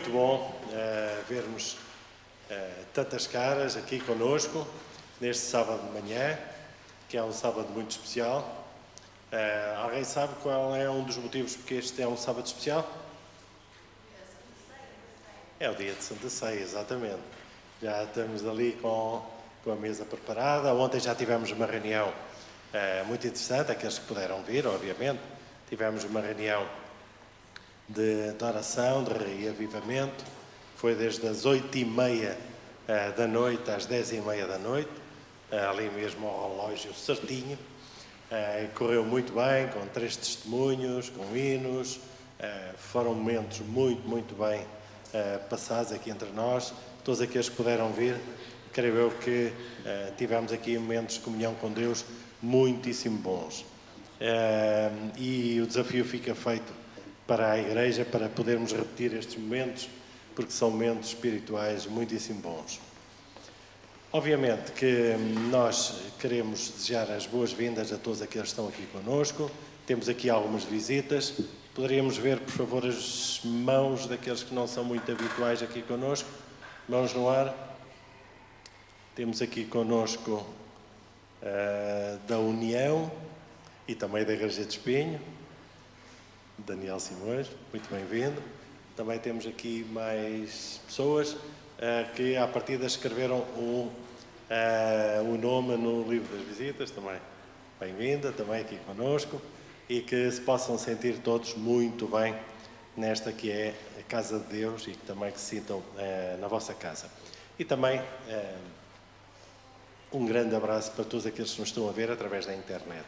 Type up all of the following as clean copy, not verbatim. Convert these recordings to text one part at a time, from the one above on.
muito bom vermos tantas caras aqui conosco neste sábado de manhã, que é um sábado muito especial. Alguém sabe qual é um dos motivos porque este é um sábado especial? É o dia de Santa Ceia, exatamente. Já estamos ali com a mesa preparada. Ontem já tivemos uma reunião muito interessante, aqueles que puderam vir, obviamente. Tivemos uma reunião de oração, de reavivamento. Foi desde as 8h30 da noite às 10h30 da noite, ali mesmo ao relógio certinho. Correu muito bem, com 3 testemunhos, com hinos. Foram momentos muito bem passados aqui entre nós. Todos aqueles que puderam vir, creio eu que tivemos aqui momentos de comunhão com Deus muitíssimo bons. E o desafio fica feito para a Igreja, para podermos repetir estes momentos, porque são momentos espirituais muitíssimo bons. Obviamente que nós queremos desejar as boas-vindas a todos aqueles que estão aqui conosco. Temos aqui algumas visitas. Poderíamos ver, por favor, as mãos daqueles que não são muito habituais aqui conosco. Mãos no ar. Temos aqui conosco da União e também da Igreja de Espinho, Daniel Simões, muito bem-vindo. Também temos aqui mais pessoas que à partida escreveram o nome no livro das visitas, também bem-vinda, também aqui conosco, e que se possam sentir todos muito bem nesta que é a casa de Deus e que também que se sintam na vossa casa. E também um grande abraço para todos aqueles que nos estão a ver através da internet.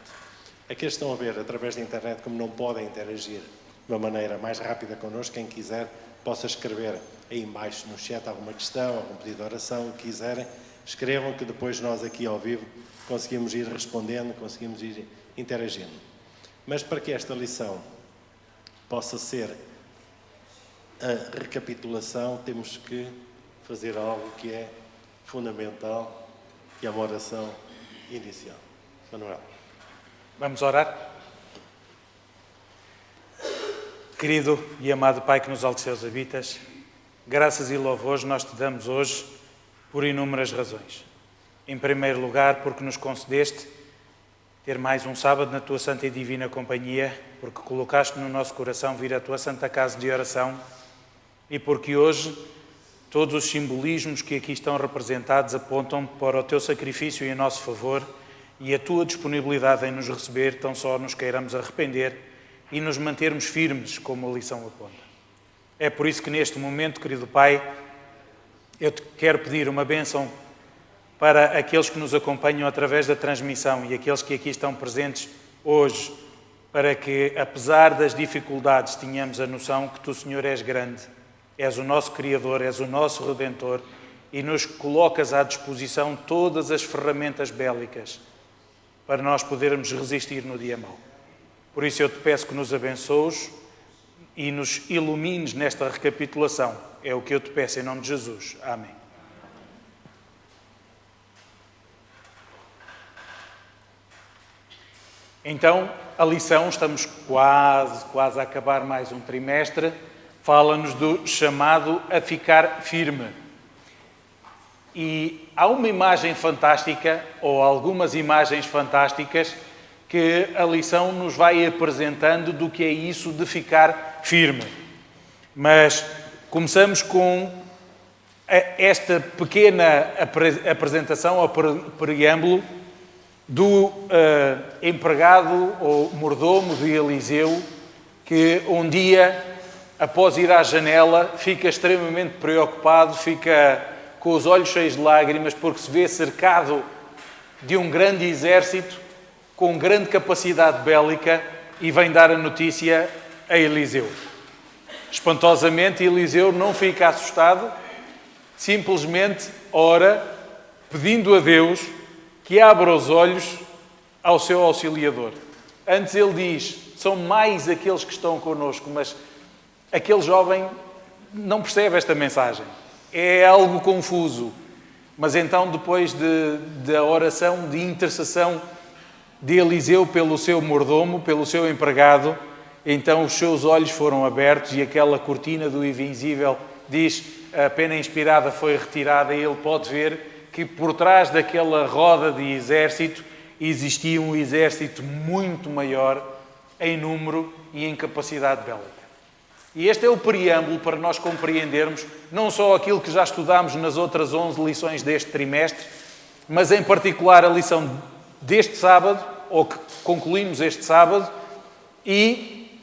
Aqueles que estão a ver através da internet, como não podem interagir de uma maneira mais rápida connosco, quem quiser possa escrever aí embaixo no chat alguma questão, algum pedido de oração, o que quiserem, escrevam que depois nós aqui ao vivo conseguimos ir respondendo, conseguimos ir interagindo. Mas para que esta lição possa ser a recapitulação, temos que fazer algo que é fundamental, que é uma oração inicial. Manuel. Vamos orar? Querido e amado Pai que nos altos céus habitas, graças e louvores nós te damos hoje por inúmeras razões. Em primeiro lugar, porque nos concedeste ter mais um sábado na tua santa e divina companhia, porque colocaste no nosso coração vir à tua santa casa de oração e porque hoje todos os simbolismos que aqui estão representados apontam para o teu sacrifício em nosso favor e a tua disponibilidade em nos receber, tão só nos queiramos arrepender e nos mantermos firmes, como a lição aponta. É por isso que neste momento, querido Pai, eu te quero pedir uma bênção para aqueles que nos acompanham através da transmissão e aqueles que aqui estão presentes hoje, para que, apesar das dificuldades, tenhamos a noção que tu, Senhor, és grande, és o nosso Criador, és o nosso Redentor e nos colocas à disposição todas as ferramentas bélicas para nós podermos resistir no dia mau. Por isso eu te peço que nos abençoes e nos ilumines nesta recapitulação. É o que eu te peço em nome de Jesus. Amém. Então, a lição, estamos quase a acabar mais um trimestre, fala-nos do chamado a ficar firme. E há uma imagem fantástica, ou algumas imagens fantásticas, que a lição nos vai apresentando do que é isso de ficar firme. Mas começamos com esta pequena apresentação, ao preâmbulo, do empregado ou mordomo de Eliseu, que um dia, após ir à janela, fica extremamente preocupado, fica com os olhos cheios de lágrimas, porque se vê cercado de um grande exército, com grande capacidade bélica, e vem dar a notícia a Eliseu. Espantosamente, Eliseu não fica assustado, simplesmente ora, pedindo a Deus que abra os olhos ao seu auxiliador. Antes ele diz, são mais aqueles que estão connosco, mas aquele jovem não percebe esta mensagem. É algo confuso. Mas então, depois da oração de intercessão de Eliseu pelo seu mordomo, pelo seu empregado, então os seus olhos foram abertos e aquela cortina do invisível, diz, a pena inspirada foi retirada e ele pode ver que por trás daquela roda de exército existia um exército muito maior em número e em capacidade bélica. E este é o preâmbulo para nós compreendermos não só aquilo que já estudámos nas outras 11 lições deste trimestre, mas em particular a lição deste sábado, ou que concluímos este sábado, e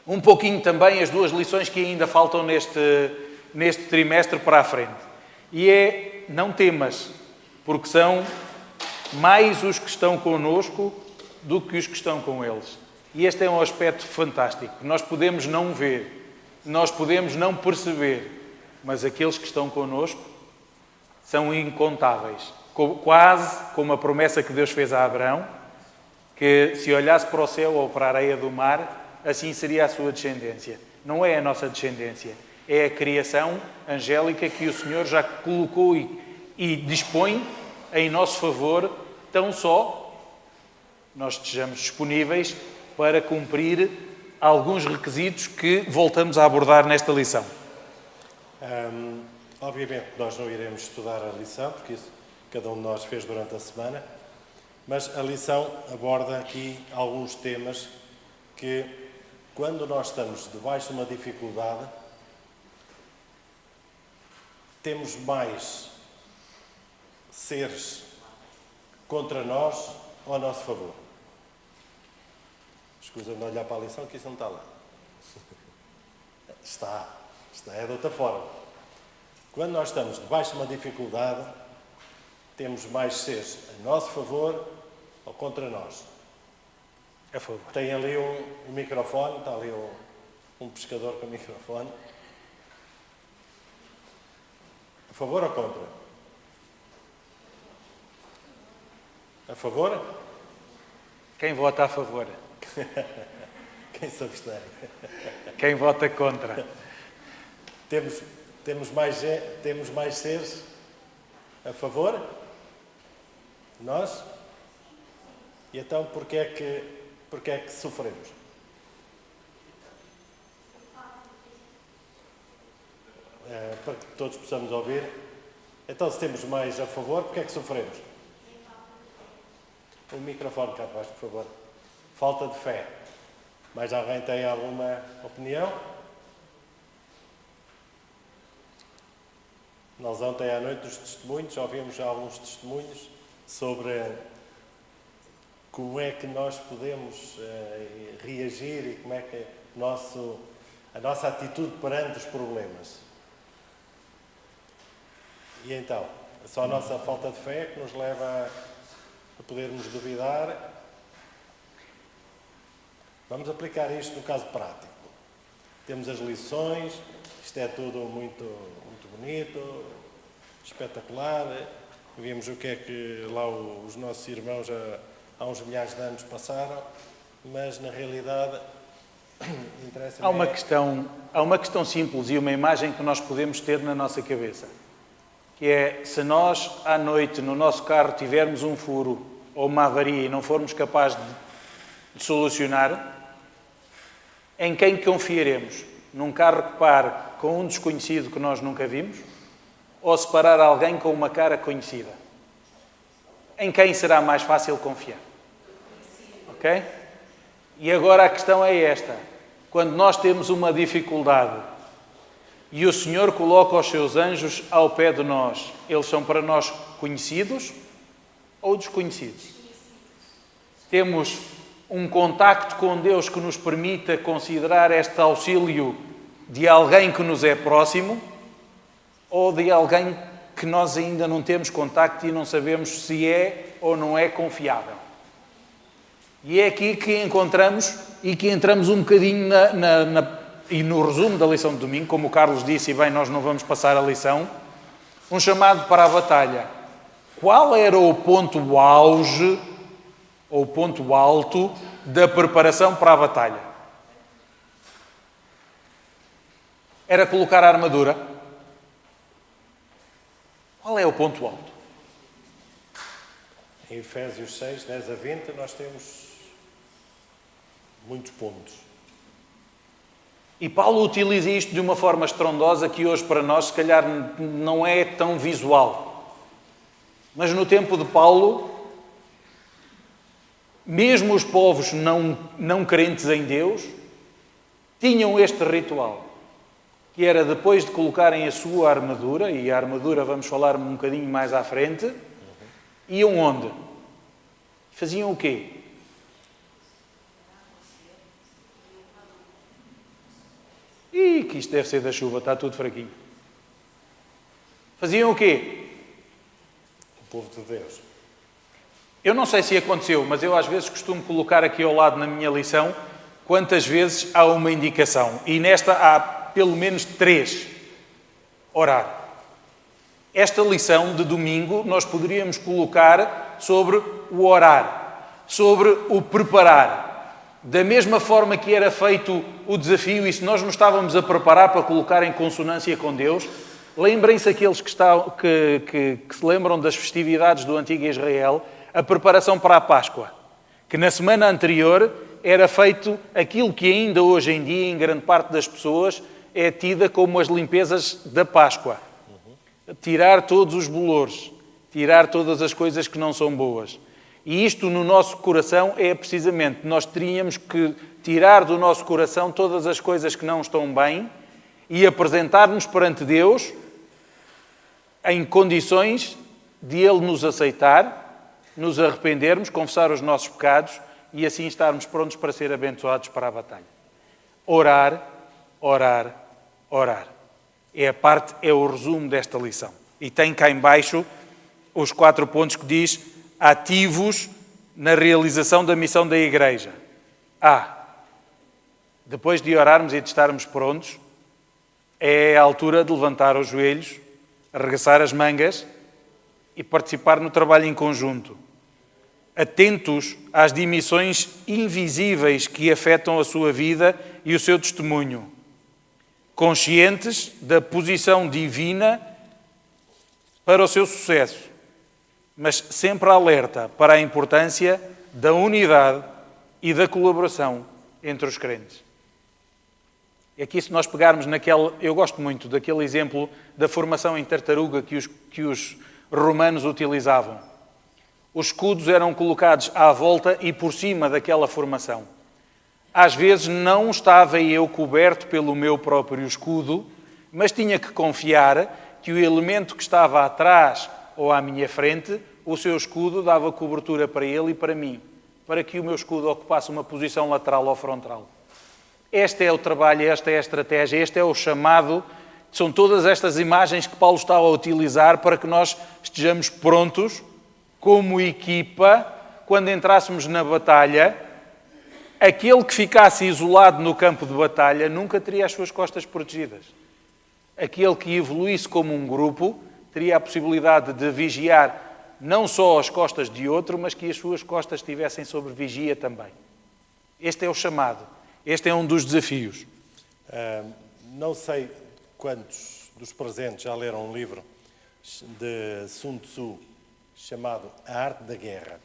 um pouquinho também as 2 lições que ainda faltam neste trimestre para a frente. E é, não temas, porque são mais os que estão connosco do que os que estão com eles. E este é um aspecto fantástico. Nós podemos não ver, nós podemos não perceber, mas aqueles que estão connosco são incontáveis. Quase como a promessa que Deus fez a Abraão, que se olhasse para o céu ou para a areia do mar, assim seria a sua descendência. Não é a nossa descendência, é a criação angélica que o Senhor já colocou e dispõe em nosso favor, tão só nós estejamos disponíveis para cumprir alguns requisitos que voltamos a abordar nesta lição. Obviamente nós não iremos estudar a lição, porque isso cada um de nós fez durante a semana, mas a lição aborda aqui alguns temas que, quando nós estamos debaixo de uma dificuldade, temos mais seres contra nós ou a nosso favor. Escusa-me de olhar para a lição, que isso não está lá. Está, é de outra forma. Quando nós estamos debaixo de uma dificuldade, temos mais seres a nosso favor ou contra nós. A favor. Tem ali um microfone, está ali um pescador com microfone. A favor ou contra? A favor? Quem vota a favor? Quem se abstém? Quem vota contra? Temos mais seres a favor? Nós? E então porquê é que sofremos? Para que todos possamos ouvir. Então, se temos mais a favor, porquê é que sofremos? O microfone cá abaixo, por favor. Falta de fé. Mais alguém tem alguma opinião? Nós ontem à noite dos testemunhos, ouvimos alguns testemunhos sobre como é que nós podemos reagir e como é que a nossa atitude perante os problemas. E então, é só a nossa falta de fé que nos leva a podermos duvidar. Vamos aplicar isto no caso prático. Temos as lições, isto é tudo muito, muito bonito, espetacular. Vimos o que é que lá os nossos irmãos há uns milhares de anos passaram, mas na realidade interessa-me. Há uma questão simples e uma imagem que nós podemos ter na nossa cabeça, que é, se nós à noite no nosso carro tivermos um furo ou uma avaria e não formos capazes de solucionar, em quem confiaremos? Num carro que pare com um desconhecido que nós nunca vimos? Ou se parar alguém com uma cara conhecida? Em quem será mais fácil confiar? Ok? E agora a questão é esta. Quando nós temos uma dificuldade e o Senhor coloca os seus anjos ao pé de nós, eles são para nós conhecidos ou desconhecidos? Temos um contacto com Deus que nos permita considerar este auxílio de alguém que nos é próximo ou de alguém que nós ainda não temos contacto e não sabemos se é ou não é confiável? E é aqui que encontramos e que entramos um bocadinho e no resumo da lição de domingo, como o Carlos disse, e bem, nós não vamos passar a lição, um chamado para a batalha. Qual era o ponto auge ou ponto alto da preparação para a batalha? Era colocar a armadura? Qual é o ponto alto? Em Efésios 6, 10 a 20, nós temos muitos pontos. E Paulo utiliza isto de uma forma estrondosa que hoje para nós se calhar não é tão visual. Mas no tempo de Paulo, mesmo os povos não crentes em Deus, tinham este ritual, que era depois de colocarem a sua armadura, e a armadura vamos falar um bocadinho mais à frente, iam onde? Faziam o quê? Ih, que isto deve ser da chuva, está tudo fraquinho. Faziam o quê? O povo de Deus. Eu não sei se aconteceu, mas eu às vezes costumo colocar aqui ao lado na minha lição quantas vezes há uma indicação. E nesta há pelo menos 3. Orar. Esta lição de domingo nós poderíamos colocar sobre o orar, sobre o preparar. Da mesma forma que era feito o desafio, e se nós nos estávamos a preparar para colocar em consonância com Deus, lembrem-se aqueles que se lembram das festividades do antigo Israel, a preparação para a Páscoa, que na semana anterior era feito aquilo que ainda hoje em dia, em grande parte das pessoas, é tida como as limpezas da Páscoa. Tirar todos os bolores, tirar todas as coisas que não são boas. E isto no nosso coração é precisamente, nós teríamos que tirar do nosso coração todas as coisas que não estão bem e apresentar-nos perante Deus em condições de Ele nos aceitar, nos arrependermos, confessar os nossos pecados e assim estarmos prontos para ser abençoados para a batalha. Orar, orar, orar. É o resumo desta lição. E tem cá em baixo os 4 pontos que diz ativos na realização da missão da Igreja. Depois de orarmos e de estarmos prontos, é a altura de levantar os joelhos, arregaçar as mangas e participar no trabalho em conjunto. Atentos às dimensões invisíveis que afetam a sua vida e o seu testemunho. Conscientes da posição divina para o seu sucesso, mas sempre alerta para a importância da unidade e da colaboração entre os crentes. E aqui, se nós pegarmos eu gosto muito daquele exemplo da formação em tartaruga que os romanos utilizavam. Os escudos eram colocados à volta e por cima daquela formação. Às vezes não estava eu coberto pelo meu próprio escudo, mas tinha que confiar que o elemento que estava atrás ou à minha frente, o seu escudo dava cobertura para ele e para mim, para que o meu escudo ocupasse uma posição lateral ou frontal. Este é o trabalho, esta é a estratégia, este é o chamado. São todas estas imagens que Paulo está a utilizar para que nós estejamos prontos, como equipa, quando entrássemos na batalha. Aquele que ficasse isolado no campo de batalha nunca teria as suas costas protegidas. Aquele que evoluísse como um grupo teria a possibilidade de vigiar não só as costas de outro, mas que as suas costas estivessem sob vigia também. Este é o chamado. Este é um dos desafios. Não sei quantos dos presentes já leram um livro de Sun Tzu chamado A Arte da Guerra.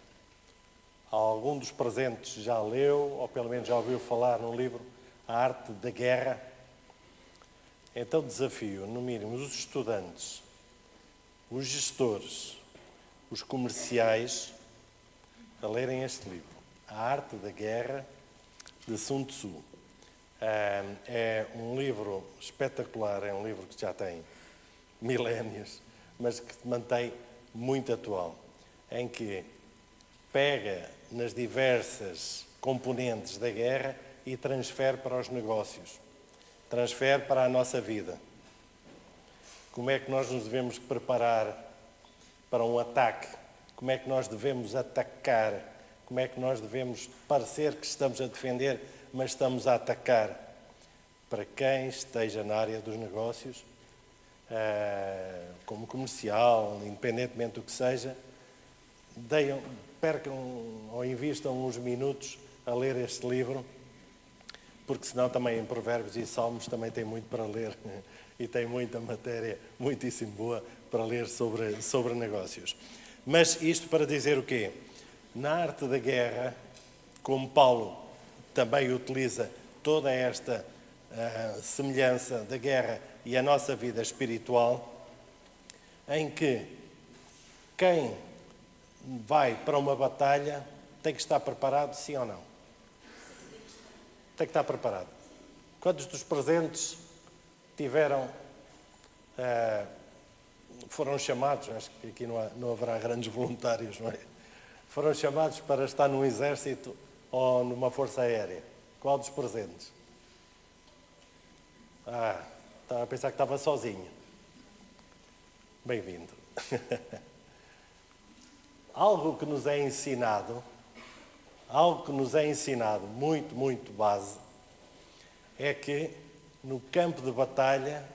Algum dos presentes já leu, ou pelo menos já ouviu falar num livro, A Arte da Guerra? Então desafio, no mínimo, os estudantes, os gestores, os comerciais, a lerem este livro, A Arte da Guerra, de Sun Tzu. É um livro espetacular, é um livro que já tem milénios, mas que se mantém muito atual, em que pega nas diversas componentes da guerra e transfere para os negócios, transfere para a nossa vida. Como é que nós nos devemos preparar para um ataque? Como é que nós devemos atacar? Como é que nós devemos parecer que estamos a defender, mas estamos a atacar? Para quem esteja na área dos negócios, como comercial, independentemente do que seja, percam ou invistam uns minutos a ler este livro, porque senão também em Provérbios e Salmos também tem muito para ler e tem muita matéria muitíssimo boa para ler sobre negócios. Mas isto para dizer o quê? Na arte da guerra, como Paulo também utiliza toda esta semelhança da guerra e a nossa vida espiritual, em que quem vai para uma batalha tem que estar preparado, sim ou não? Tem que estar preparado. Quantos dos presentes foram chamados, acho que aqui não haverá grandes voluntários, não é? Foram chamados para estar num exército ou numa força aérea? Qual dos presentes? Estava a pensar que estava sozinho. Bem-vindo. Algo que nos é ensinado, muito, muito base, é que no campo de batalha,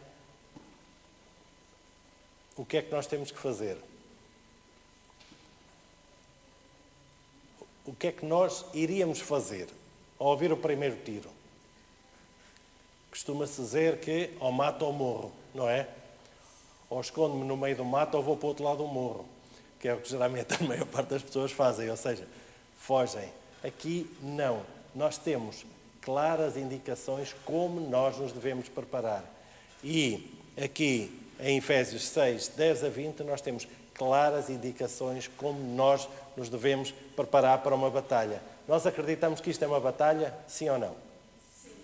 o que é que nós temos que fazer? O que é que nós iríamos fazer ao ouvir o primeiro tiro? Costuma-se dizer que ou mato ou morro, não é? Ou escondo-me no meio do mato ou vou para o outro lado do morro, que é o que geralmente a maior parte das pessoas fazem, ou seja, fogem. Aqui não. Nós temos claras indicações como nós nos devemos preparar. E aqui em Efésios 6, 10 a 20, nós temos claras indicações como nós nos devemos preparar para uma batalha. Nós acreditamos que isto é uma batalha, sim ou não? Sim.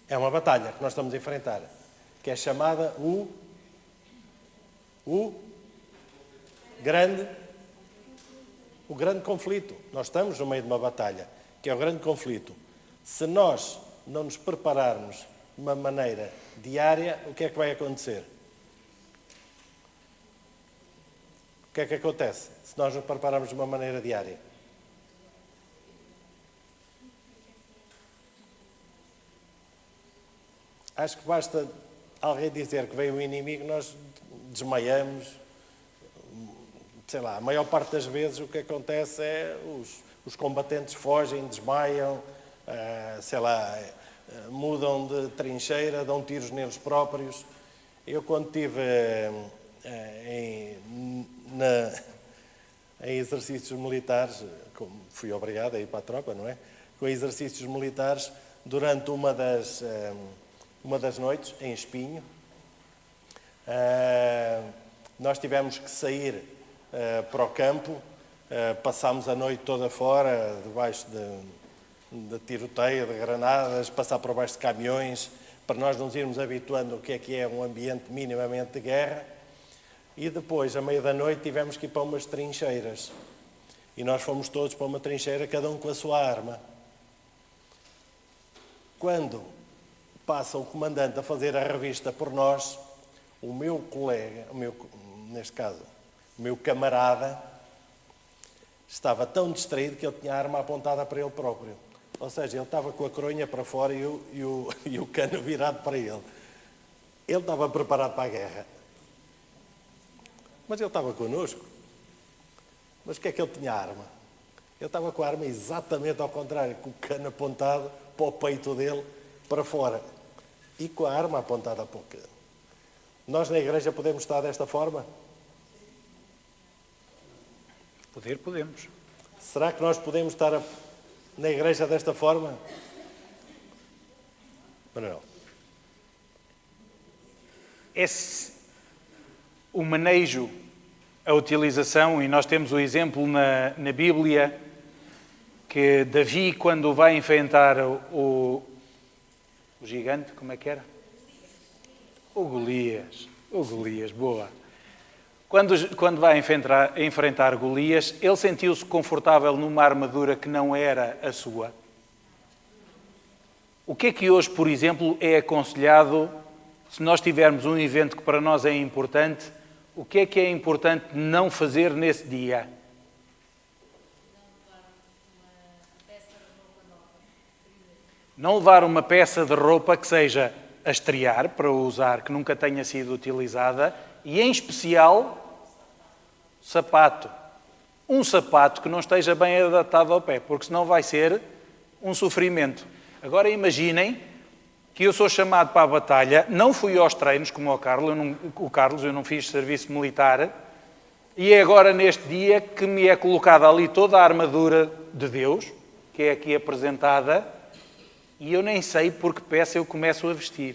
É uma batalha que nós estamos a enfrentar, que é chamada o grande conflito. Nós estamos no meio de uma batalha, que é o grande conflito. Se nós não nos prepararmos de uma maneira diária, o que é que vai acontecer? O que é que acontece se nós nos prepararmos de uma maneira diária? Acho que basta alguém dizer que veio o inimigo, nós desmaiamos. Sei lá, a maior parte das vezes o que acontece é os combatentes fogem, desmaiam, mudam de trincheira, dão tiros neles próprios. Eu, quando estive em exercícios militares, como fui obrigado a ir para a tropa, não é? Com exercícios militares, durante uma das noites, em Espinho, nós tivemos que sair para o campo, passámos a noite toda fora, debaixo de tiroteio, de granadas, passar por baixo de caminhões, para nós nos irmos habituando ao que é um ambiente minimamente de guerra. E depois, à meia da noite, tivemos que ir para umas trincheiras. E nós fomos todos para uma trincheira, cada um com a sua arma. Quando passa o comandante a fazer a revista por nós, o meu colega, neste caso, o meu camarada, estava tão distraído que ele tinha a arma apontada para ele próprio. Ou seja, ele estava com a coronha para fora e o cano virado para ele. Ele estava preparado para a guerra. Mas ele estava connosco. Mas o que é que ele tinha a arma? Ele estava com a arma exatamente ao contrário, com o cano apontado para o peito dele, para fora. E com a arma apontada para o cano. Nós na igreja podemos estar desta forma? Podemos. Será que nós podemos estar na igreja desta forma? Manuel. O manejo, a utilização, e nós temos o exemplo na Bíblia, que Davi, quando vai enfrentar o gigante, como é que era? O Golias, boa. Quando vai enfrentar Golias, ele sentiu-se confortável numa armadura que não era a sua. O que é que hoje, por exemplo, é aconselhado, se nós tivermos um evento que para nós é importante, o que é importante não fazer nesse dia? Não levar uma peça de roupa que seja a estrear, para usar, que nunca tenha sido utilizada, e em especial, sapato. Um sapato que não esteja bem adaptado ao pé, porque senão vai ser um sofrimento. Agora imaginem que eu sou chamado para a batalha, não fui aos treinos como o Carlos, eu não fiz serviço militar, e é agora neste dia que me é colocada ali toda a armadura de Deus, que é aqui apresentada, e eu nem sei por que peça eu começo a vestir.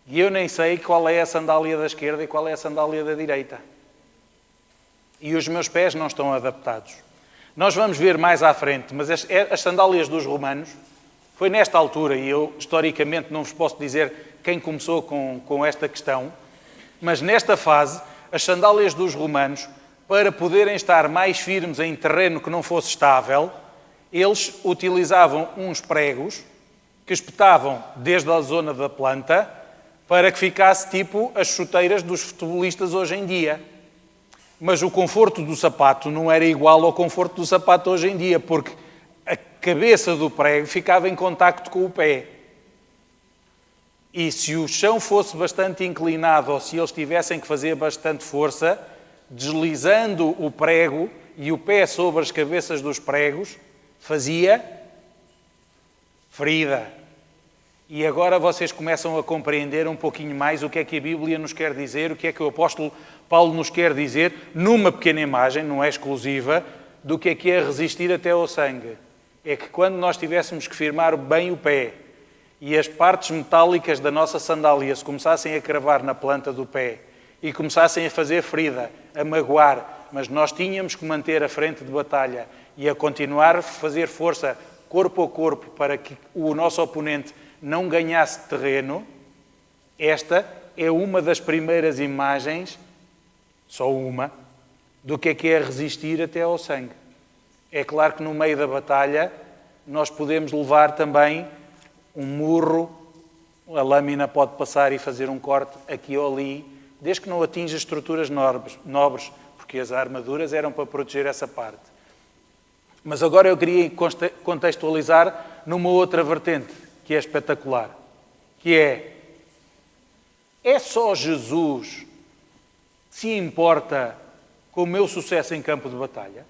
E eu nem sei qual é a sandália da esquerda e qual é a sandália da direita. E os meus pés não estão adaptados. Nós vamos ver mais à frente, mas as sandálias dos romanos, foi nesta altura, e eu historicamente não vos posso dizer quem começou com esta questão, mas nesta fase, as sandálias dos romanos, para poderem estar mais firmes em terreno que não fosse estável, eles utilizavam uns pregos que espetavam desde a zona da planta para que ficasse tipo as chuteiras dos futebolistas hoje em dia. Mas o conforto do sapato não era igual ao conforto do sapato hoje em dia, porque a cabeça do prego ficava em contacto com o pé. E se o chão fosse bastante inclinado ou se eles tivessem que fazer bastante força, deslizando o prego e o pé sobre as cabeças dos pregos, fazia ferida. E agora vocês começam a compreender um pouquinho mais o que é que a Bíblia nos quer dizer, o que é que o apóstolo Paulo nos quer dizer, numa pequena imagem, não é exclusiva, do que é resistir até ao sangue. É que quando nós tivéssemos que firmar bem o pé e as partes metálicas da nossa sandália se começassem a cravar na planta do pé e começassem a fazer ferida, a magoar, mas nós tínhamos que manter a frente de batalha e a continuar a fazer força corpo a corpo para que o nosso oponente não ganhasse terreno, esta é uma das primeiras imagens, só uma, do que é resistir até ao sangue. É claro que no meio da batalha nós podemos levar também um murro, a lâmina pode passar e fazer um corte aqui ou ali, desde que não atinja estruturas nobres, porque as armaduras eram para proteger essa parte. Mas agora eu queria contextualizar numa outra vertente, que é espetacular, que é só Jesus que se importa com o meu sucesso em campo de batalha?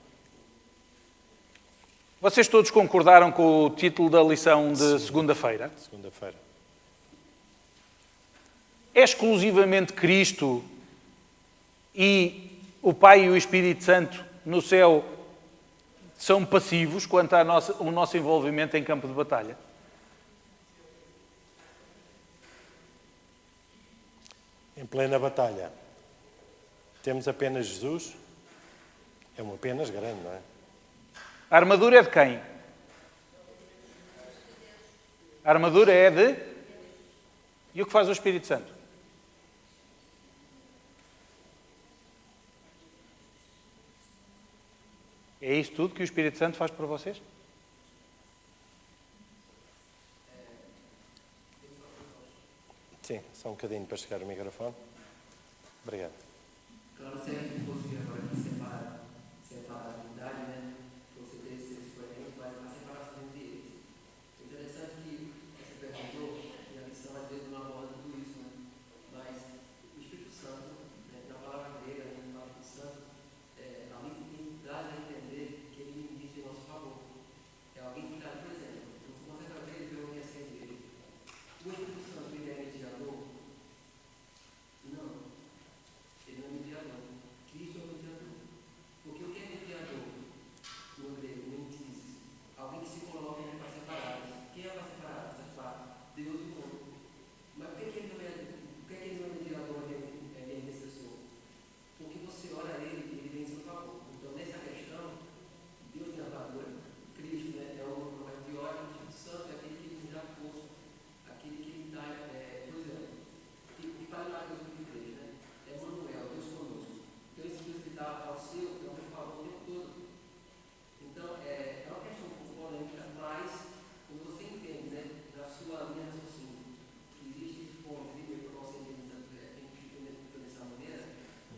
Vocês todos concordaram com o título da lição de segunda-feira? Segunda-feira. É exclusivamente Cristo e o Pai e o Espírito Santo no céu são passivos quanto ao nosso envolvimento em campo de batalha? Em plena batalha, temos apenas Jesus? É um apenas grande, não é? A armadura é de quem? A armadura é de... E o que faz o Espírito Santo? É isso tudo que o Espírito Santo faz por vocês? Sim, só um bocadinho para chegar o microfone. Obrigado. Claro, se a gente fosse agora aqui separar a unidade, né? Você ter esses coerentes, vai uma separação entre eles. É interessante que você perguntou, e a lição às vezes não aborda tudo isso, né? Mas o Espírito Santo, né, na palavra grega, né, na palavra do Santo, alguém que dá a entender que ele existe em nosso favor. É alguém que está, por exemplo, você vai ver, ele pergunta assim dele. O Espírito Santo, ele é mediador? Não. Ele não é mediador. Cristo é o mediador. Porque o que é mediador? No grego, mentices. Alguém que se coloca em para separadas. Quem é para separar? Deus e o homem. Mas por que ele não é mediador, ele é intercessor? Porque você ora a ele e ele vem em seu favor. Então, nessa questão, Deus tem a armadura. Cristo, né, é o momento de ordem. O Espírito Santo é aquele que nos dá força. Aquele que nos dá, por exemplo, e para lá que eu vi igreja, né? É Manuel, Deus conosco. Então, esse Deus que dá ao seu, é o que falou o tempo todo. Então, é uma questão polêmica, mas quando você entende, né, da sua linha de raciocínio, que existe fontes de meio para você entender dessa maneira,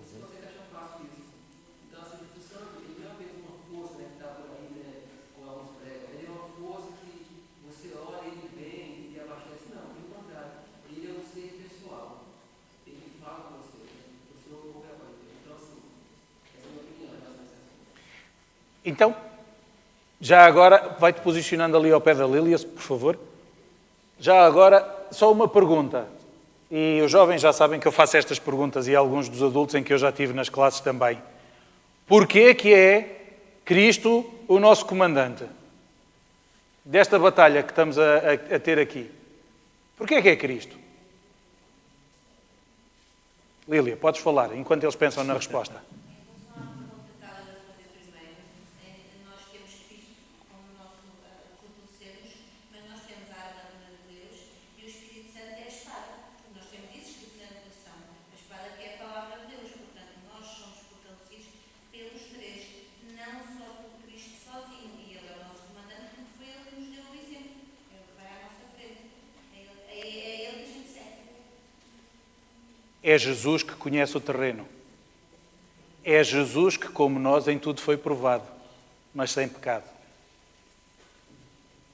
você consegue achar fácil isso. Então, assim, o Espírito Santo, ele não é apenas uma força, né, que está por aí, né, com alguns pregos. Ele é uma força que você ora e ele vem e te abastece. Não, pelo contrário. Ele é um ser pessoal. Ele fala com você, né? Você não ouve a voz dele. Então, assim, essa é a minha opinião em relação a esse assunto. Então, já agora, vai-te posicionando ali ao pé da Lília, por favor. Já agora, só uma pergunta. E os jovens já sabem que eu faço estas perguntas e alguns dos adultos em que eu já tive nas classes também. Porquê que é Cristo o nosso comandante? desta batalha que estamos a ter aqui? Porquê é que é Cristo? Lília, podes falar, enquanto eles pensam na resposta. É Jesus que conhece o terreno. É Jesus que, como nós, em tudo foi provado, mas sem pecado.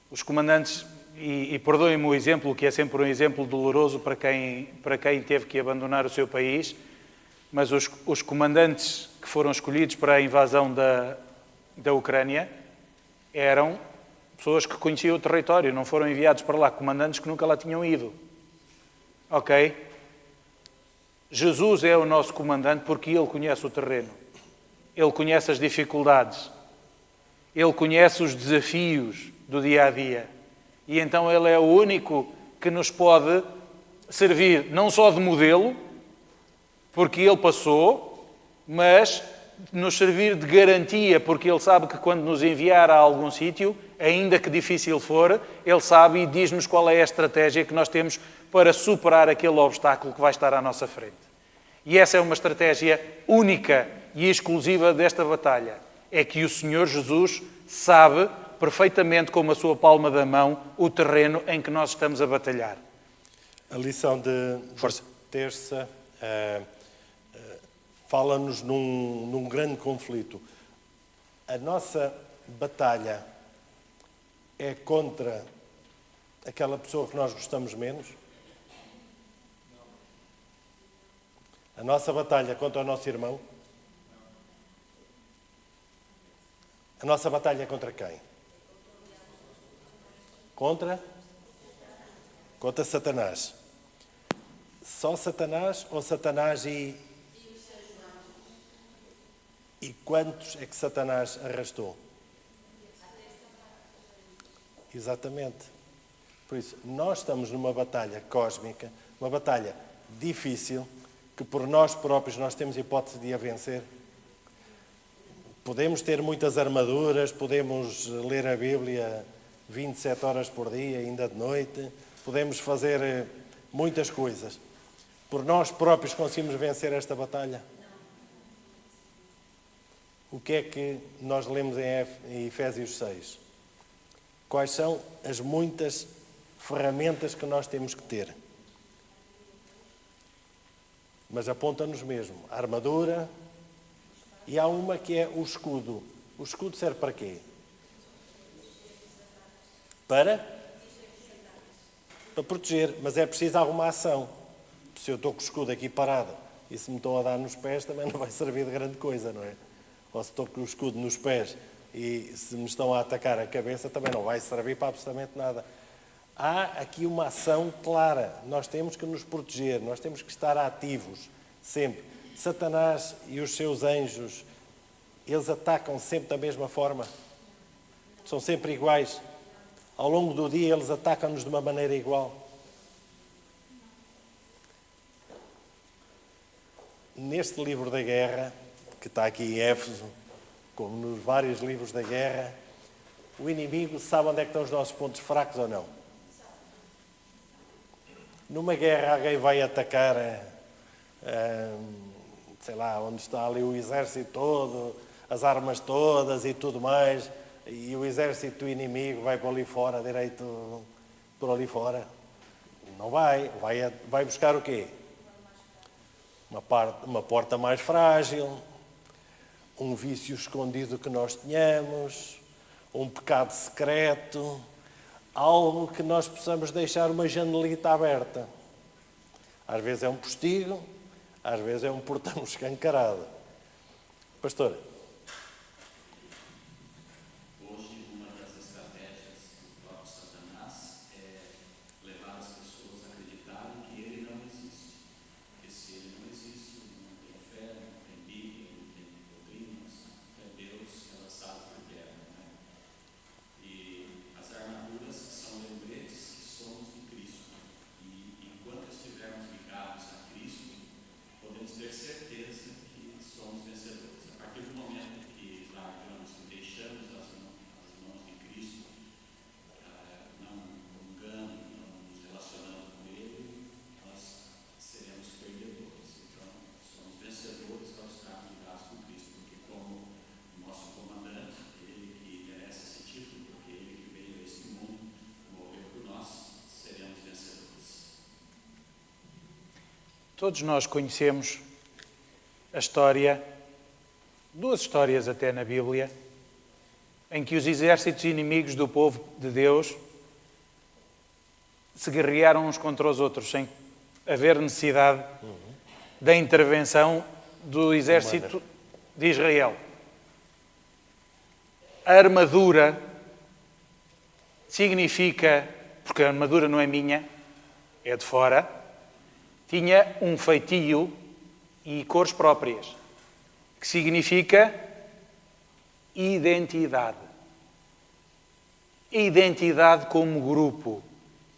Os comandantes, e perdoem-me o exemplo, que é sempre um exemplo doloroso para quem teve que abandonar o seu país, mas os comandantes que foram escolhidos para a invasão da Ucrânia eram pessoas que conheciam o território, não foram enviados para lá comandantes que nunca lá tinham ido. Ok? Jesus é o nosso comandante porque Ele conhece o terreno. Ele conhece as dificuldades. Ele conhece os desafios do dia-a-dia. E então Ele é o único que nos pode servir não só de modelo, porque Ele passou, mas nos servir de garantia, porque Ele sabe que quando nos enviar a algum sítio, ainda que difícil for, Ele sabe e diz-nos qual é a estratégia que nós temos para superar aquele obstáculo que vai estar à nossa frente. E essa é uma estratégia única e exclusiva desta batalha. É que o Senhor Jesus sabe perfeitamente, como a sua palma da mão, o terreno em que nós estamos a batalhar. A lição de terça fala-nos num grande conflito. A nossa batalha é contra aquela pessoa que nós gostamos menos? A nossa batalha contra o nosso irmão? A nossa batalha é contra quem? Contra Satanás. Só Satanás ou Satanás e quantos é que Satanás arrastou? Exatamente. Por isso, nós estamos numa batalha cósmica, uma batalha difícil, que por nós próprios nós temos hipótese de a vencer. Podemos ter muitas armaduras, podemos ler a Bíblia 27 horas por dia, ainda de noite, podemos fazer muitas coisas. Por nós próprios conseguimos vencer esta batalha? O que é que nós lemos em Efésios 6? Quais são as muitas ferramentas que nós temos que ter? Mas aponta-nos mesmo a armadura, e há uma que é o escudo. O escudo serve para quê? Para proteger, mas é preciso alguma ação. Se eu estou com o escudo aqui parado e se me estão a dar nos pés, também não vai servir de grande coisa, não é? Ou se estou com o escudo nos pés e se me estão a atacar a cabeça, também não vai servir para absolutamente nada. Há aqui uma ação clara. Nós temos que nos proteger, nós temos que estar ativos, sempre. Satanás e os seus anjos, eles atacam sempre da mesma forma. São sempre iguais. Ao longo do dia, eles atacam-nos de uma maneira igual. Neste livro da guerra, que está aqui em Éfeso, como nos vários livros da guerra, o inimigo sabe onde é que estão os nossos pontos fracos ou não. Numa guerra alguém vai atacar, sei lá, onde está ali o exército todo, as armas todas e tudo mais, e o exército inimigo vai por ali fora, direito por ali fora. Não vai buscar o quê? Uma porta mais frágil, um vício escondido que nós tenhamos, um pecado secreto, algo que nós possamos deixar uma janelita aberta. Às vezes é um postigo, às vezes é um portão escancarado. Pastor. Hoje, uma das estratégias do próprio Satanás é levar as pessoas a acreditarem que ele não existe. Porque se ele não existe, não tem fé, não tem Bíblia, não tem doutrina, não tem Deus, ela sabe o que é, né? E as armaduras Todos nós conhecemos a história, duas histórias até na Bíblia, em que os exércitos inimigos do povo de Deus se guerrearam uns contra os outros, sem haver necessidade da intervenção do exército de Israel. A armadura significa, porque a armadura não é minha, é de fora, tinha um feitio e cores próprias, que significa identidade. Identidade como grupo.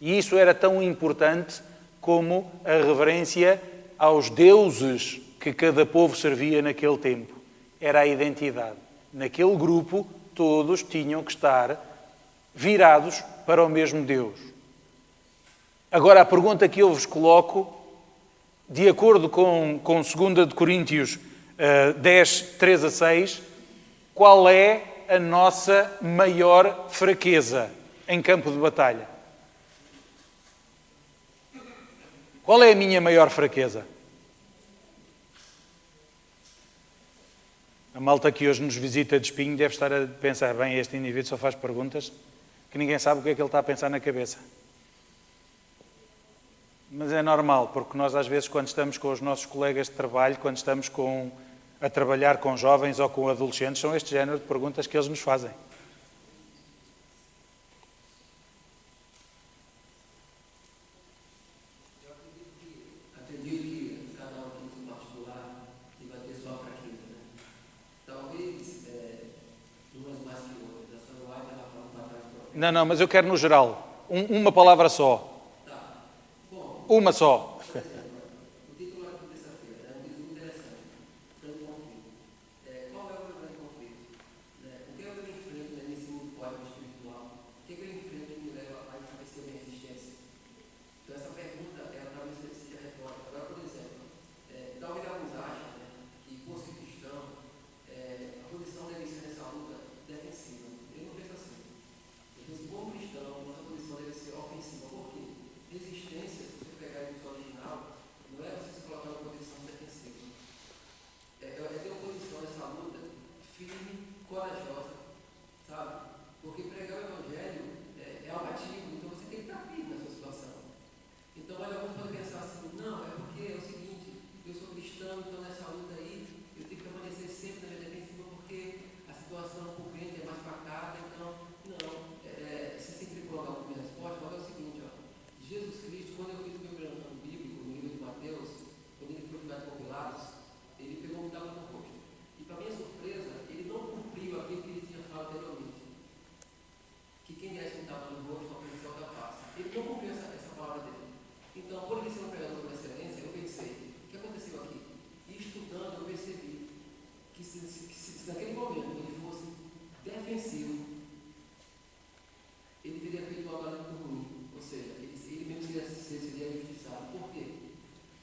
E isso era tão importante como a reverência aos deuses que cada povo servia naquele tempo. Era a identidade. Naquele grupo, todos tinham que estar virados para o mesmo Deus. Agora, a pergunta que eu vos coloco, de acordo com 2 de Coríntios 10, 3 a 6, qual é a nossa maior fraqueza em campo de batalha? Qual é a minha maior fraqueza? A malta que hoje nos visita de espinho deve estar a pensar, bem, este indivíduo só faz perguntas que ninguém sabe o que é que ele está a pensar na cabeça. Mas é normal, porque nós às vezes quando estamos com os nossos colegas de trabalho, quando estamos a trabalhar com jovens ou com adolescentes, são este género de perguntas que eles nos fazem. Acredito que cada um aqui em particular que vai ter sua fraqueza, né? Talvez umas mais que outras. A senhora White ela fala para trás. Não, mas eu quero no geral. Uma palavra só. Uma só. O título aqui terça-feira é um título interessante. Grande conflito. Qual é o meu grande conflito? O que eu enfrento nesse mundo cósmico espiritual? O que eu enfrento que me leva a enfraquecer minha existência? Então, essa pergunta, ela talvez seja retórica. Agora, por exemplo, talvez alguns achem que, por ser cristão, a posição deve ser nessa luta defensiva. Eu não penso assim. Eu penso, como cristão, nossa posição deve ser ofensiva. Por quê? Resistência, se você pegar a edição original, não é você se colocar numa posição defensiva. É ter uma posição nessa luta firme, corajosa, sabe? Porque pregar o Evangelho é algo ativo, então você tem que estar firme na sua situação. Então, olha, alguns podem pensar assim, não, é porque é o seguinte, eu sou cristão, então nessa luta aí, eu tenho que permanecer sempre na minha defensiva, porque a situação por dentro é mais pacata, então, não. Você sempre coloca a minha resposta, mas é o seguinte, ó. Jesus Cristo, quando eu fiz o meu plano bíblico no livro de Mateus, quando ele foi julgado por Pilatos, ele pegou um tapa no rosto. E para minha surpresa, ele não cumpriu aquilo que ele tinha falado anteriormente. Que quem desse um tapa no rosto, ofereceu outra face. Ele não cumpriu essa palavra dele. Então, por ele ser um pregador por excelência, eu pensei, o que aconteceu aqui? E estudando, eu percebi que se naquele momento ele fosse defensivo, ele teria feito algo além do ruim. Ou seja, ele mesmo seria injustiçado. Por quê?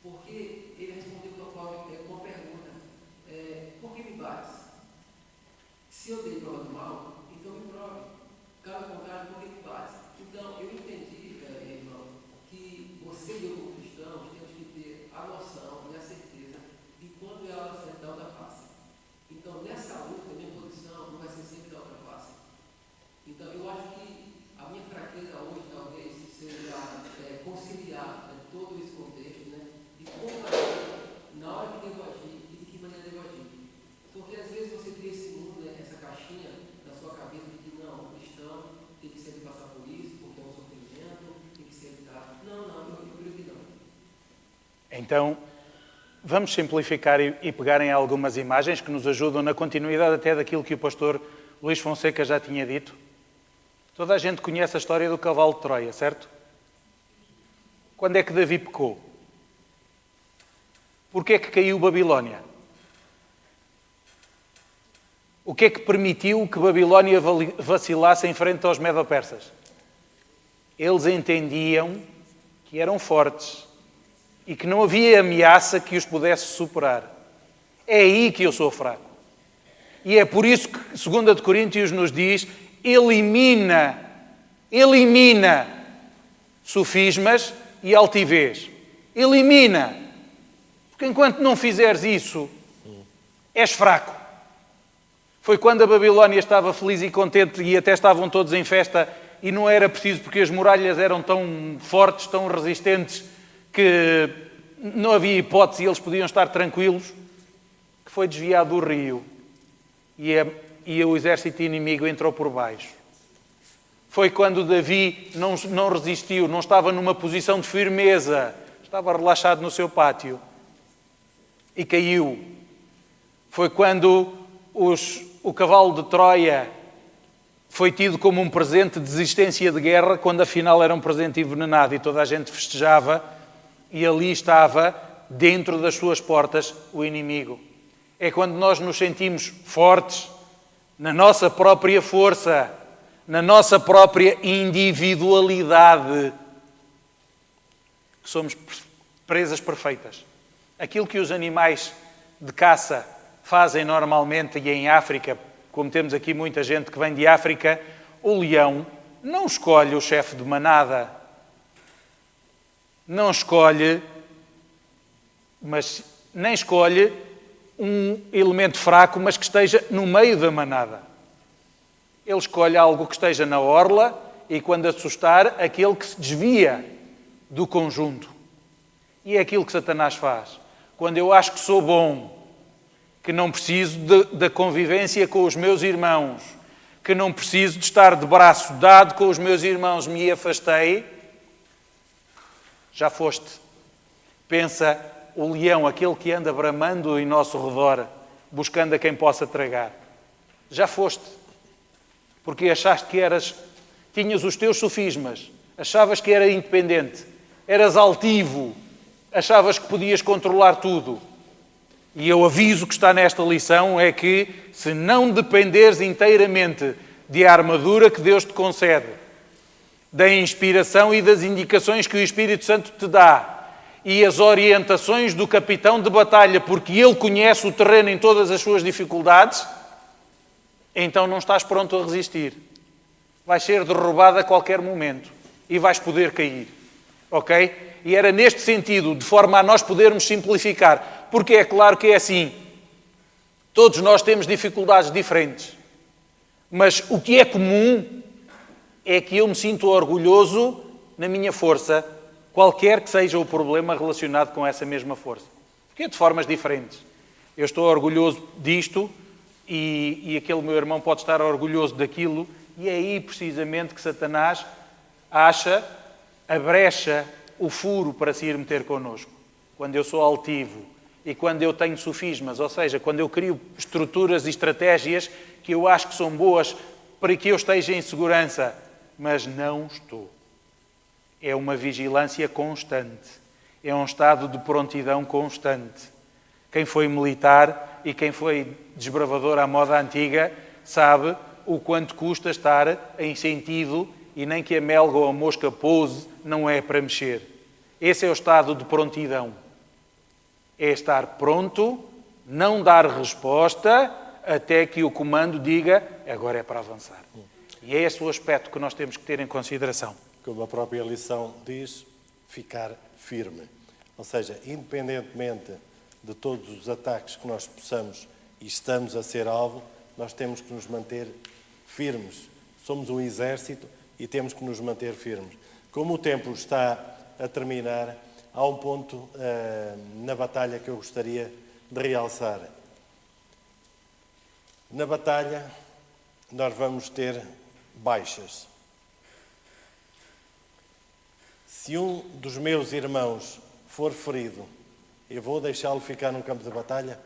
Porque ele respondeu com uma pergunta: por que me bates? Se eu dei prova do mal, então me prove. Caso contrário, por que me bates? Então, eu entendi, irmão, que você e eu, como cristãos, temos que ter a noção e a certeza de quando é a hora certa da outra face. Então, nessa luta, a minha posição não vai ser sempre da outra face. Então, eu acho que a minha fraqueza hoje, talvez, seja conciliar todo esse contexto, de como agir, na hora que devo agir e de que maneira devo agir. Porque às vezes você cria esse mundo, essa caixinha na sua cabeça de que não, o cristão tem que sempre passar por isso, porque é um sofrimento, tem que sempre estar. Não, eu creio que não. Então, vamos simplificar e pegar em algumas imagens que nos ajudam na continuidade até daquilo que o pastor Luís Fonseca já tinha dito. Toda a gente conhece a história do cavalo de Troia, certo? Quando é que Davi pecou? Porquê é que caiu Babilónia? O que é que permitiu que Babilónia vacilasse em frente aos medo-persas? Eles entendiam que eram fortes e que não havia ameaça que os pudesse superar. É aí que eu sou fraco. E é por isso que 2 de Coríntios nos diz: elimina sofismas e altivez. Elimina. Porque enquanto não fizeres isso, és fraco. Foi quando a Babilónia estava feliz e contente e até estavam todos em festa e não era preciso porque as muralhas eram tão fortes, tão resistentes, que não havia hipótese e eles podiam estar tranquilos, que foi desviado o rio e o exército inimigo entrou por baixo. Foi quando Davi não resistiu, não estava numa posição de firmeza, estava relaxado no seu pátio e caiu. Foi quando o cavalo de Troia foi tido como um presente de desistência de guerra, quando afinal era um presente envenenado e toda a gente festejava e ali estava, dentro das suas portas, o inimigo. É quando nós nos sentimos fortes, na nossa própria força, na nossa própria individualidade, que somos presas perfeitas. Aquilo que os animais de caça fazem normalmente, e em África, como temos aqui muita gente que vem de África, o leão não escolhe o chefe de manada. Não escolhe, mas nem escolhe um elemento fraco, mas que esteja no meio da manada. Ele escolhe algo que esteja na orla e, quando assustar, aquele que se desvia do conjunto. E é aquilo que Satanás faz. Quando eu acho que sou bom, que não preciso da convivência com os meus irmãos, que não preciso de estar de braço dado com os meus irmãos, me afastei, já foste. Pensa o leão, aquele que anda bramando em nosso redor, buscando a quem possa tragar. Já foste. Porque achaste que tinhas os teus sofismas, achavas que era independente, eras altivo, achavas que podias controlar tudo. E eu aviso que está nesta lição é que, se não dependeres inteiramente de a armadura que Deus te concede, da inspiração e das indicações que o Espírito Santo te dá, e as orientações do capitão de batalha, porque ele conhece o terreno em todas as suas dificuldades, então não estás pronto a resistir. Vais ser derrubado a qualquer momento e vais poder cair. Ok? E era neste sentido, de forma a nós podermos simplificar, porque é claro que é assim. Todos nós temos dificuldades diferentes. Mas o que é comum é que eu me sinto orgulhoso na minha força, qualquer que seja o problema relacionado com essa mesma força. Porque é de formas diferentes. Eu estou orgulhoso disto e aquele meu irmão pode estar orgulhoso daquilo, e é aí precisamente que Satanás acha a brecha, o furo para se ir meter connosco. Quando eu sou altivo e quando eu tenho sofismas, ou seja, quando eu crio estruturas e estratégias que eu acho que são boas para que eu esteja em segurança, mas não estou. É uma vigilância constante. É um estado de prontidão constante. Quem foi militar e quem foi desbravador à moda antiga sabe o quanto custa estar em sentido e nem que a melga ou a mosca pouse não é para mexer. Esse é o estado de prontidão. É estar pronto, não dar resposta até que o comando diga agora é para avançar. E é esse o aspecto que nós temos que ter em consideração. Como a própria lição diz, ficar firme. Ou seja, independentemente de todos os ataques que nós possamos e estamos a ser alvo, nós temos que nos manter firmes. Somos um exército e temos que nos manter firmes. Como o tempo está a terminar, há um ponto na batalha que eu gostaria de realçar. Na batalha, nós vamos ter baixas. Se um dos meus irmãos for ferido, eu vou deixá-lo ficar num campo de batalha?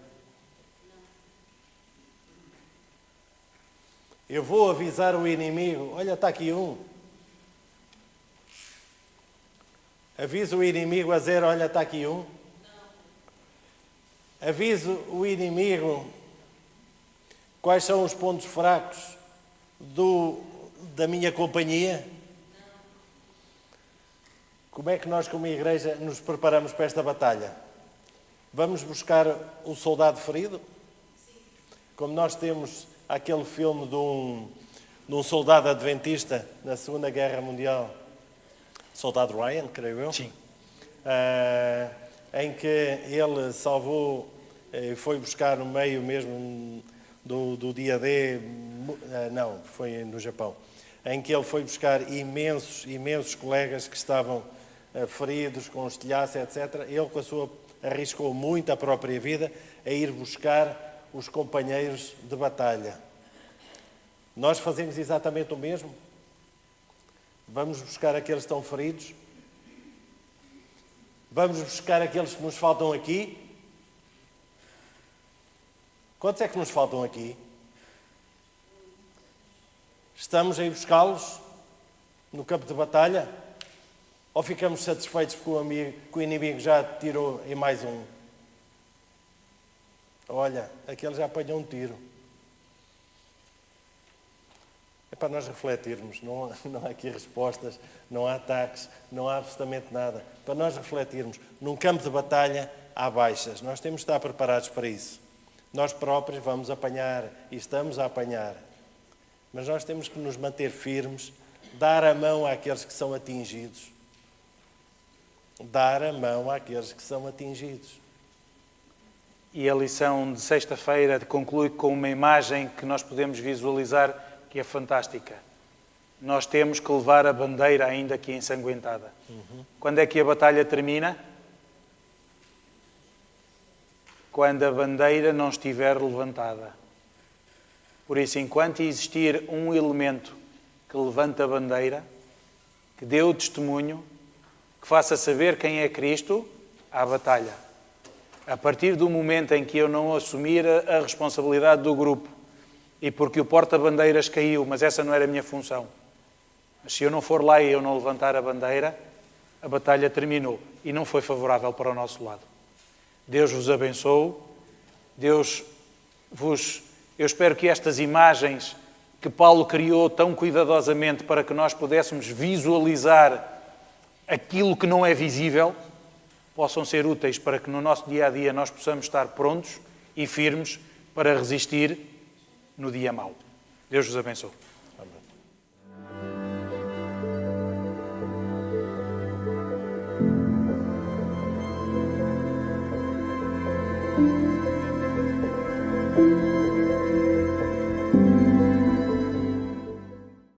Eu vou avisar o inimigo, olha, está aqui um. Aviso o inimigo a dizer, olha, está aqui um. Aviso o inimigo quais são os pontos fracos da minha companhia. Como é que nós, como igreja, nos preparamos para esta batalha? Vamos buscar um soldado ferido? Como nós temos aquele filme de um soldado adventista na Segunda Guerra Mundial, Soldado Ryan, creio eu. Sim. em que ele salvou, foi buscar no meio mesmo do dia D, não, foi no Japão, em que ele foi buscar imensos colegas que estavam feridos, com estilhaço, etc. Ele, arriscou muito a própria vida a ir buscar os companheiros de batalha. Nós fazemos exatamente o mesmo? Vamos buscar aqueles que estão feridos? Vamos buscar aqueles que nos faltam aqui? Quantos é que nos faltam aqui? Estamos a ir buscá-los no campo de batalha? Ou ficamos satisfeitos porque o inimigo já tirou em mais um? Olha, aquele já apanhou um tiro. É para nós refletirmos, não há aqui respostas, não há ataques, não há absolutamente nada. Para nós refletirmos, num campo de batalha há baixas, nós temos de estar preparados para isso. Nós próprios vamos apanhar e estamos a apanhar, mas nós temos que nos manter firmes, dar a mão àqueles que são atingidos. Dar a mão àqueles que são atingidos. E a lição de sexta-feira conclui com uma imagem que nós podemos visualizar que é fantástica. Nós temos que levar a bandeira ainda que ensanguentada. Quando é que a batalha termina? Quando a bandeira não estiver levantada. Por isso, enquanto existir um elemento que levanta a bandeira, que dê o testemunho, que faça saber quem é Cristo, há batalha. A partir do momento em que eu não assumir a responsabilidade do grupo, e porque o porta-bandeiras caiu, mas essa não era a minha função. Mas se eu não for lá e eu não levantar a bandeira, a batalha terminou e não foi favorável para o nosso lado. Deus vos abençoe. Eu espero que estas imagens que Paulo criou tão cuidadosamente para que nós pudéssemos visualizar aquilo que não é visível, possam ser úteis para que no nosso dia-a-dia nós possamos estar prontos e firmes para resistir no dia mau. Deus vos abençoe. Amém.